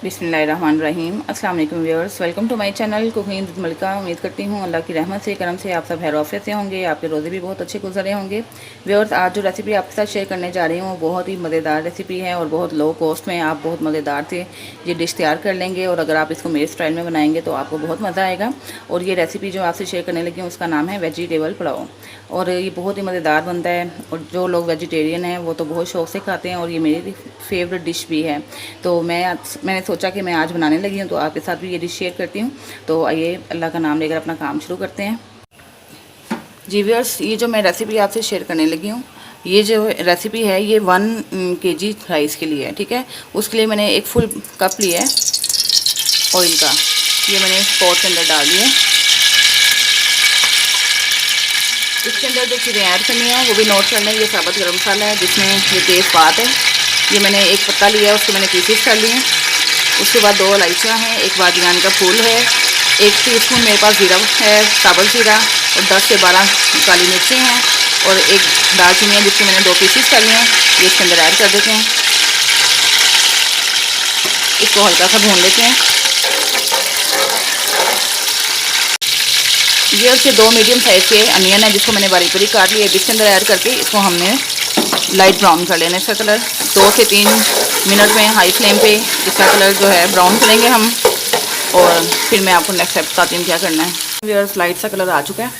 बिस्मिल्लाहिर्रहमानिर्रहीम। अस्सलाम वालेकुम viewers, welcome to my channel cooking with Malika. उम्मीद करती हूँ अल्लाह की रहमत से करम से आप सब खैर आफियत से होंगे, आपके रोज़े भी बहुत अच्छे गुजरे होंगे। व्यूअर्स, आज जो रेसिपी आपके साथ शेयर करने जा रही हूँ वो बहुत ही मज़ेदार रेसिपी है और बहुत लो कॉस्ट में आप बहुत मज़ेदार से ये डिश तैयार कर लेंगे। और अगर आप इसको मेरे स्टाइल में बनाएंगे तो आपको बहुत मज़ा आएगा। और ये रेसिपी जो आपसे शेयर करने लगी हूँ उसका नाम है वेजिटेबल पुलाव, और ये बहुत ही मज़ेदार बनता है। और जो लोग वेजिटेरियन हैं वो तो बहुत शौक़ से खाते हैं, और ये मेरी फेवरेट डिश भी है। तो मैंने सोचा कि मैं आज बनाने लगी हूँ तो आपके साथ भी ये डिश शेयर करती हूँ। तो आइए अल्लाह का नाम लेकर अपना काम शुरू करते हैं। जी व्यूअर्स, ये जो मैं रेसिपी आपसे शेयर करने लगी हूँ, ये जो रेसिपी है ये 1 kg राइस के लिए है। ठीक है, उसके लिए मैंने 1 फुल कप लिया है ऑयल का। ये मैंने पॉट के अंदर डाल दिया। इसके अंदर जो चीज़ें ऐड करनी है वो भी नोट कर लें। ये साबुत गरम मसाला है जिसमें ये तेज़पात है, ये मैंने 1 पत्ता लिया है, उसको मैंने पीसेस कर लिए। उसके बाद 2 इलायचियाँ हैं, 1 बादीवान का फूल है, 1 टीस्पून मेरे पास जीरा है, साबुत जीरा, और 10 से 12 काली मिर्चें हैं, और 1 दालचीनी है जिसके मैंने 2 पीसेस कर लिए हैं। ये इसके अंदर ऐड कर देते हैं। इसको हल्का सा भून लेते हैं। ये उसके 2 मीडियम साइज़ के अनियन है जिसको मैंने बारीक बारीक काट लिया है। इसके अंदर ऐड करके इसको हमने लाइट ब्राउन कर लेना है। इसका कलर 2 से 3 मिनट में हाई फ्लेम पे इसका कलर जो है ब्राउन करेंगे हम, और फिर मैं आपको नेक्स्ट स्टेप बताती हूँ क्या करना है। व्यूअर्स, लाइट सा कलर आ चुका है,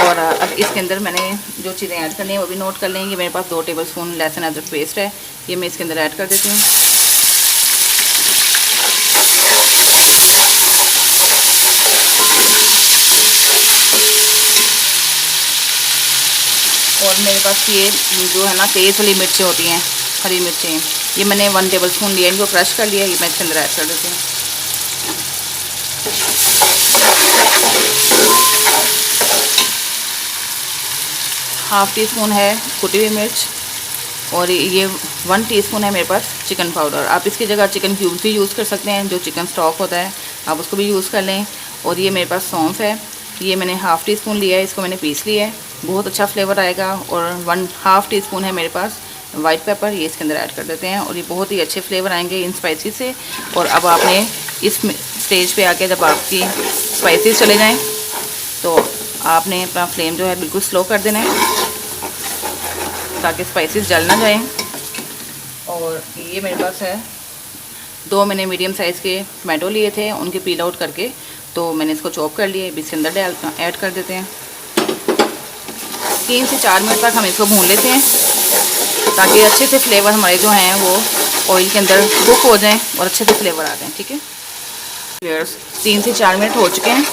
और अब इसके अंदर मैंने जो चीज़ें ऐड करनी है वो भी नोट कर लेंगे। मेरे पास 2 टेबलस्पून लहसुन अदरक पेस्ट है, ये मैं इसके अंदर ऐड कर देती हूँ। और मेरे पास ये जो है ना तेज़ वाली मिर्चें होती हैं, हरी मिर्चें, ये मैंने 1 टेबलस्पून लिया, इनको क्रश कर लिया, ये मैं इसके अंदर ऐड कर देती हूँ। हाफ़ टी स्पून है कुटी हुई मिर्च, और ये 1 टीस्पून है मेरे पास चिकन पाउडर। आप इसकी जगह चिकन क्यूब्स भी यूज़ कर सकते हैं, जो चिकन स्टॉक होता है आप उसको भी यूज़ कर लें। और ये मेरे पास सौंफ है, ये मैंने हाफ़ टी स्पून लिया है, इसको मैंने पीस लिया है, बहुत अच्छा फ्लेवर आएगा। और 1/2 टीस्पून है मेरे पास वाइट पेपर, ये इसके अंदर ऐड कर देते हैं, और ये बहुत ही अच्छे फ्लेवर आएंगे इन स्पाइसी से। और अब आपने इस स्टेज पे आके जब आपकी स्पाइसेस चले जाएं तो आपने अपना फ्लेम जो है बिल्कुल स्लो कर देना है ताकि स्पाइसेस जल ना जाएं। और ये मेरे पास है 2 मैंने मीडियम साइज़ के टमाटो लिए थे, उनके पील आउट करके तो मैंने इसको चॉप कर लिए, इसके अंदर ऐड कर देते हैं। 3 से 4 मिनट तक हम इसको भून लेते हैं ताकि अच्छे से फ्लेवर हमारे जो हैं वो ऑयल के अंदर कुक हो जाएं और अच्छे से फ्लेवर आ जाएं। ठीक है व्यूअर्स, 3 से 4 मिनट हो चुके हैं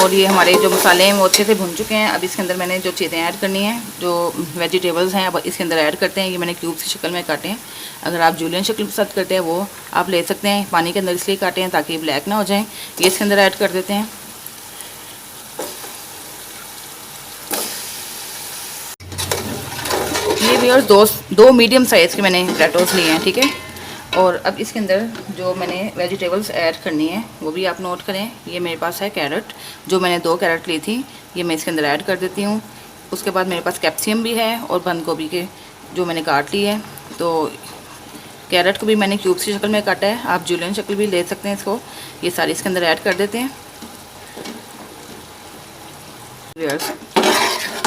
और ये हमारे जो मसाले हैं वो अच्छे से भुन चुके हैं। अब इसके अंदर मैंने जो चीज़ें ऐड करनी है, जो वेजिटेबल्स हैं, अब इसके अंदर ऐड करते हैं। ये मैंने क्यूब की शक्ल में काटे हैं, अगर आप जूलियन शक्ल पसंद करते हैं वो आप ले सकते हैं। पानी के अंदर इसलिए काटे हैं ताकि ब्लैक ना हो जाएँ। ये इसके अंदर ऐड कर देते हैं। ये व्यूअर्स 2 मीडियम साइज़ के मैंने पोटैटोज़ लिए हैं। ठीक है, और अब इसके अंदर जो मैंने वेजिटेबल्स ऐड करनी है वो भी आप नोट करें। ये मेरे पास है कैरेट, जो मैंने 2 कैरेट ली थी, ये मैं इसके अंदर ऐड कर देती हूँ। उसके बाद मेरे पास कैप्सिकम भी है और बंद गोभी के जो मैंने काट ली है। तो कैरेट को भी मैंने क्यूब्स की शक्ल में काटा है, आप जूलियन शक्ल भी ले सकते हैं इसको। ये सारी इसके अंदर ऐड कर देते हैं।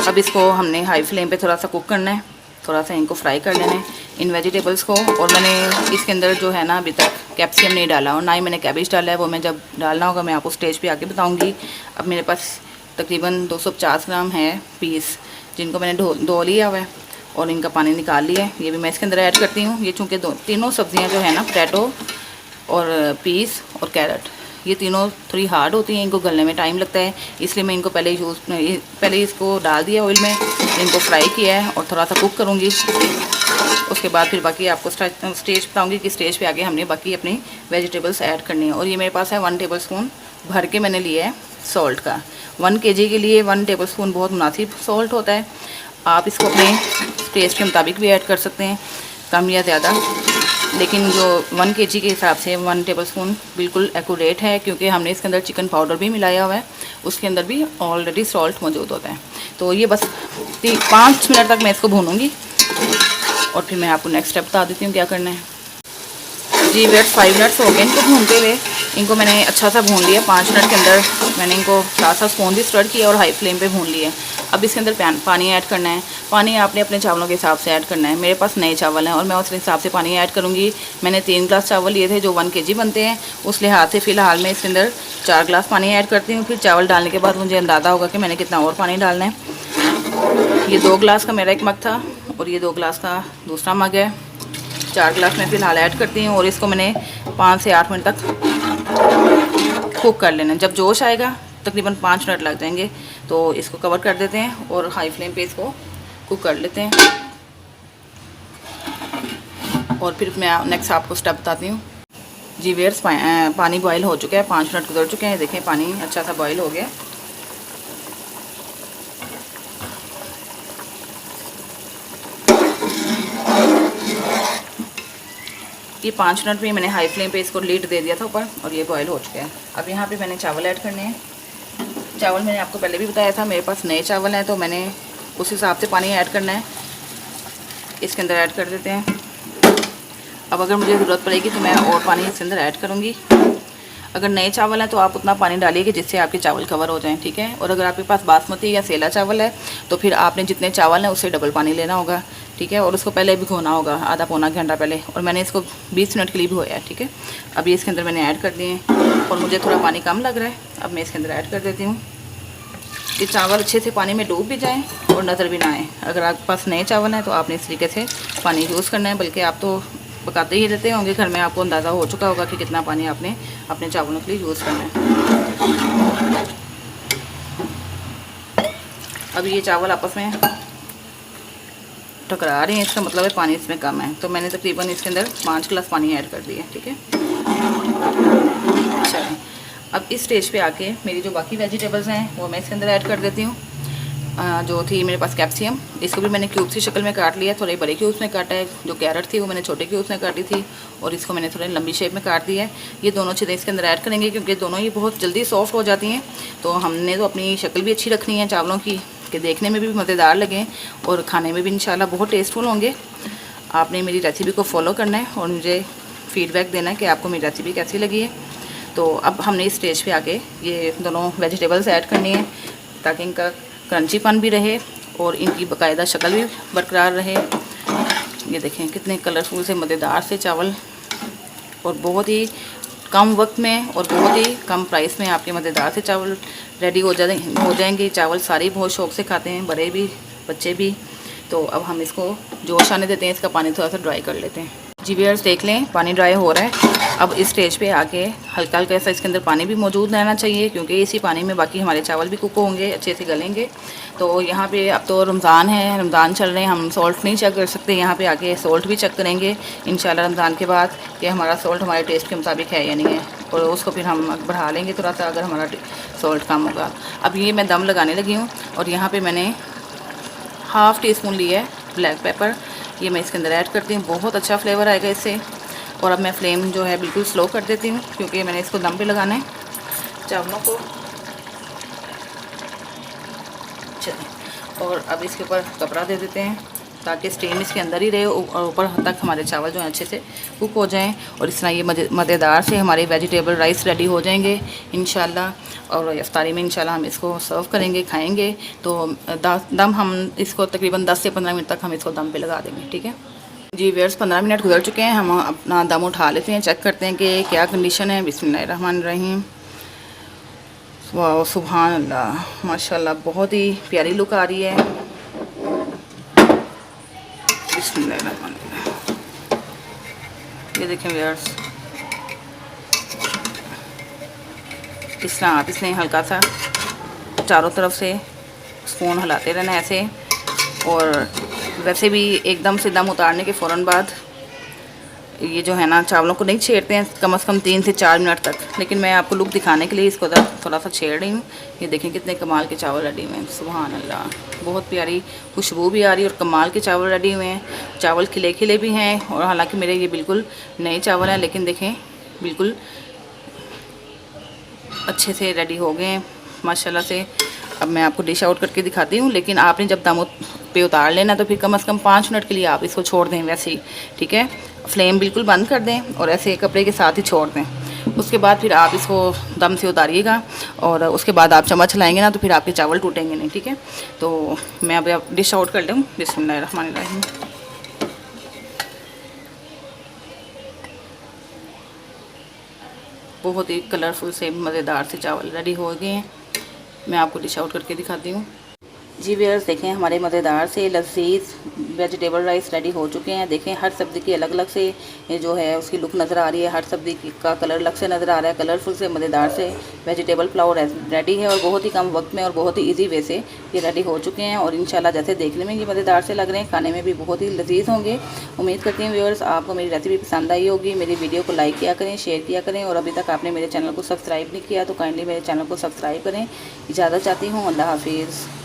अब इसको हमने हाई फ्लेम पे थोड़ा सा कुक करना है, थोड़ा सा इनको फ्राई कर लेना है इन वेजिटेबल्स को। और मैंने इसके अंदर जो है ना अभी तक कैप्सिकम नहीं डाला और ना ही मैंने कैबेज डाला है, वो मैं जब डालना होगा मैं आपको स्टेज पे आके बताऊंगी। अब मेरे पास तकरीबन 250 ग्राम है पीस, जिनको मैंने धो लिया हुआ है और इनका पानी निकाल लिया है। ये भी मैं इसके अंदर ऐड करती हूँ। ये चूँकि तीनों सब्जियाँ जो है ना, पोटैटो और पीस और कैरेट, ये तीनों थोड़ी हार्ड होती हैं, इनको गलने में टाइम लगता है, इसलिए मैं इनको पहले इसको डाल दिया ऑयल में, इनको फ्राई किया है और थोड़ा सा कुक करूँगी। उसके बाद फिर बाकी आपको स्टेज बताऊँगी कि स्टेज पे आके हमने बाकी अपनी वेजिटेबल्स ऐड करनी है। और ये मेरे पास है 1 टेबलस्पून भर के मैंने लिया है सॉल्ट का। 1 kg के लिए 1 टेबलस्पून बहुत मुनासिब सॉल्ट होता है। आप इसको अपने टेस्ट के मुताबिक भी ऐड कर सकते हैं, कम या ज़्यादा, लेकिन जो 1 kg के हिसाब से 1 टेबलस्पून बिल्कुल एक्यूरेट है, क्योंकि हमने इसके अंदर चिकन पाउडर भी मिलाया हुआ है, उसके अंदर भी ऑलरेडी सॉल्ट मौजूद होता है। तो ये बस 5 मिनट तक मैं इसको भूनूंगी और फिर मैं आपको नेक्स्ट स्टेप बता देती हूँ क्या करना है। जी वेट 5 मिनट्स हो गए इनको भूनते हुए। इनको मैंने अच्छा सा भून लिया। 5 मिनट के अंदर मैंने इनको साथ साथ स्पून भी स्टर किया और हाई फ्लेम पे भून लिया। अब इसके अंदर पानी ऐड करना है। पानी आपने अपने चावलों के हिसाब से ऐड करना है। मेरे पास नए चावल हैं और मैं उस हिसाब से पानी ऐड करूँगी। मैंने 3 ग्लास चावल लिए थे जो 1 kg बनते हैं, उस लिहाज से फ़िलहाल मैं इसके अंदर 4 ग्लास पानी ऐड करती हूँ। फिर चावल डालने के बाद मुझे अंदाज़ा होगा कि मैंने कितना और पानी डालना है। ये 2 ग्लास का मेरा एक मग था और ये 2 ग्लास का दूसरा मग है। 4 ग्लास मैं फ़िलहाल ऐड करती हूँ और इसको मैंने 5 से 8 मिनट तक कुक कर लेना। जब जोश आएगा तकरीबन 5 मिनट लग जाएंगे, तो इसको कवर कर देते हैं और हाई फ्लेम पे इसको कुक कर लेते हैं। और फिर मैं नेक्स्ट आपको स्टेप बताती हूँ। जी वेयर्स, पानी बॉयल हो चुका है। 5 मिनट गुजर चुके हैं। देखें पानी अच्छा सा बॉयल हो गया। ये 5 मिनट में मैंने हाई फ्लेम पे इसको लीड दे दिया था ऊपर और ये बॉयल हो चुका है। अब यहाँ पे मैंने चावल ऐड करने हैं। चावल मैंने आपको पहले भी बताया था, मेरे पास नए चावल हैं तो मैंने उस हिसाब से पानी ऐड करना है। इसके अंदर ऐड कर देते हैं। अब अगर मुझे ज़रूरत पड़ेगी तो मैं और पानी इसके अंदर ऐड करूँगी। अगर नए चावल हैं तो आप उतना पानी डालिए कि जिससे आपके चावल कवर हो जाएं, ठीक है। और अगर आपके पास बासमती या सेला चावल है तो फिर आपने जितने चावल हैं उससे डबल पानी लेना होगा, ठीक है। और उसको पहले भिगोना होगा आधा पौना घंटा पहले, और मैंने इसको 20 मिनट के लिए भिगोया है, ठीक है। अभी इसके अंदर मैंने ऐड कर दिए हैं और मुझे थोड़ा पानी कम लग रहा है। अब मैं इसके अंदर ऐड कर देती हूँ। ये चावल अच्छे से पानी में डूब भी जाएँ और नज़र भी ना आए। अगर आपके पास नए चावल हैं तो आपने इस तरीके से पानी यूज़ करना है, बल्कि आप तो पकाते ही रहते होंगे घर में, आपको अंदाज़ा हो चुका होगा कि कितना पानी आपने अपने चावलों के लिए यूज़ करना है। अब ये चावल आपस में टकरा रहे हैं, इसका मतलब है पानी इसमें कम है। तो मैंने तकरीबन इसके अंदर 5 गिलास पानी ऐड कर दिया, ठीक है। अच्छा, अब इस स्टेज पे आके मेरी जो बाकी वेजिटेबल्स हैं वो मैं इसके अंदर ऐड कर देती हूँ। जो थी मेरे पास कैप्सियम, इसको भी मैंने क्यूब्स की शक्ल में काट लिया। थोड़े बड़े क्यूब्स में काटा है। जो कैरेट थी वो मैंने छोटे क्यूब्स में काटी थी और इसको मैंने थोड़े लंबी शेप में काट दिया है। ये दोनों चीज़ें इसके अंदर ऐड करेंगे क्योंकि दोनों ही बहुत जल्दी सॉफ्ट हो जाती हैं। तो हमने तो अपनी शक्ल भी अच्छी रखनी है चावलों की, कि देखने में भी मज़ेदार लगें और खाने में भी इंशाल्लाह बहुत टेस्टफुल होंगे। आपने मेरी रेसिपी को फॉलो करना है और मुझे फ़ीडबैक देना है कि आपको मेरी रेसिपी कैसी लगी है। तो अब हमने इस स्टेज पे आके ये दोनों वेजिटेबल्स ऐड करनी है ताकि इनका क्रंचीपन भी रहे और इनकी बाकायदा शक्ल भी बरकरार रहे। ये देखें कितने कलरफुल से मज़ेदार से चावल, और बहुत ही कम वक्त में और बहुत ही कम प्राइस में आपके मज़ेदार से चावल रेडी हो जाएंगे। चावल सारे बहुत शौक़ से खाते हैं, बड़े भी बच्चे भी। तो अब हम इसको जोश आने देते हैं, इसका पानी थोड़ा सा ड्राई कर लेते हैं। जी व्यूअर्स, देख लें पानी ड्राई हो रहा है। अब इस स्टेज पे आके हल्का हल्का ऐसा इसके अंदर पानी भी मौजूद रहना चाहिए क्योंकि इसी पानी में बाकी हमारे चावल भी कुक होंगे, अच्छे से गलेंगे। तो यहाँ पे अब तो रमज़ान है, रमज़ान चल रहे हैं, हम सॉल्ट नहीं चेक कर सकते। यहाँ पे आके सॉल्ट भी चेक करेंगे इंशाल्लाह रमज़ान के बाद कि हमारा सॉल्ट हमारे टेस्ट के मुताबिक है या नहीं है, और उसको फिर हम बढ़ा लेंगे थोड़ा सा अगर हमारा सॉल्ट कम होगा। अब ये मैं दम लगाने लगी हूँ और यहाँ पर मैंने हाफ़ टी स्पून लिया है ब्लैक पेपर, ये मैं इसके अंदर ऐड करती हूँ। बहुत अच्छा फ्लेवर आएगा इससे। और अब मैं फ्लेम जो है बिल्कुल स्लो कर देती हूँ क्योंकि मैंने इसको दम पे लगाना है चावलों को। चलिए, और अब इसके ऊपर कपड़ा दे देते हैं ताकि स्टीम इसके अंदर ही रहे और ऊपर तक हमारे चावल जो हैं अच्छे से कुक हो जाएं। और इस तरह ये मज़ेदार से हमारे वेजिटेबल राइस रेडी हो जाएंगे इंशाल्लाह। और इफ्तारी में इंशाल्लाह हम इसको सर्व करेंगे, खाएंगे। तो दम हम इसको तकरीबन 10 से 15 मिनट तक हम इसको दम पे लगा देंगे, ठीक है जी व्यूअर्स। 15 मिनट गुजर चुके हैं, हम अपना दम उठा लेते हैं, चेक करते हैं कि क्या कंडीशन है। बिस्मिल्लाहिर्रहमानिर्रहीम। वाह, सुभान अल्लाह, माशाल्लाह, बहुत ही प्यारी लुक आ रही है। बिस्मिल्लाहिर्रहमानिर्रहीम। ये देखें व्यूअर्स, इस तरह आप इसमें हल्का सा चारों तरफ से स्पून हिलाते रहना ऐसे। और वैसे भी एकदम से दम उतारने के फ़ौरन बाद ये जो है ना चावलों को नहीं छेड़ते हैं कम से कम 3 से 4 मिनट तक, लेकिन मैं आपको लुक दिखाने के लिए इसको थोड़ा सा छेड़ रही हूँ। ये देखें कितने कमाल के चावल रेडी हुए हैं, सुभान अल्लाह। बहुत प्यारी खुशबू भी आ रही है और कमाल के चावल रेडी हुए हैं। चावल खिले खिले भी हैं और हालांकि मेरे ये बिल्कुल नए चावल हैं, लेकिन देखें बिल्कुल अच्छे से रेडी हो गए हैं माशाल्लाह से। अब मैं आपको डिश आउट करके दिखाती हूँ, लेकिन आपने जब दम पे उतार लेना तो फिर कम से कम 5 मिनट के लिए आप इसको छोड़ दें वैसे ही, ठीक है। फ्लेम बिल्कुल बंद कर दें और ऐसे कपड़े के साथ ही छोड़ दें। उसके बाद फिर आप इसको दम से उतारिएगा और उसके बाद आप चम्मच लाएंगे ना तो फिर आपके चावल टूटेंगे नहीं, ठीक है। तो मैं अब डिश आउट कर लूँ। बिस्मिल्लाहिर्रहमानिर्रहीम। बहुत ही कलरफुल से मज़ेदार से चावल रेडी हो गए हैं। मैं आपको डिश आउट करके दिखाती हूँ। जी व्यूअर्स, देखें हमारे मज़ेदार से लजीज वेजिटेबल राइस रेडी हो चुके हैं। देखें हर सब्ज़ी की अलग अलग से ये जो है उसकी लुक नज़र आ रही है, हर सब्ज़ी का कलर अलग से नज़र आ रहा है। कलरफुल से मज़ेदार से वेजिटेबल पुलाव रेडी है और बहुत ही कम वक्त में और बहुत ही ईजी वे से ये रेडी हो चुके हैं। और इंशाल्लाह जैसे देखने में ये मज़ेदार से लग रहे हैं, खाने में भी बहुत ही लजीज होंगे। उम्मीद करती हूँ व्यूअर्स आपको मेरी रेसिपी पसंद आई होगी। मेरी वीडियो को लाइक किया करें, शेयर किया करें और अभी तक आपने मेरे चैनल को सब्सक्राइब नहीं किया तो काइंडली मेरे चैनल को सब्सक्राइब करें। इजाज़त चाहती हूँ। अल्लाह हाफिज़।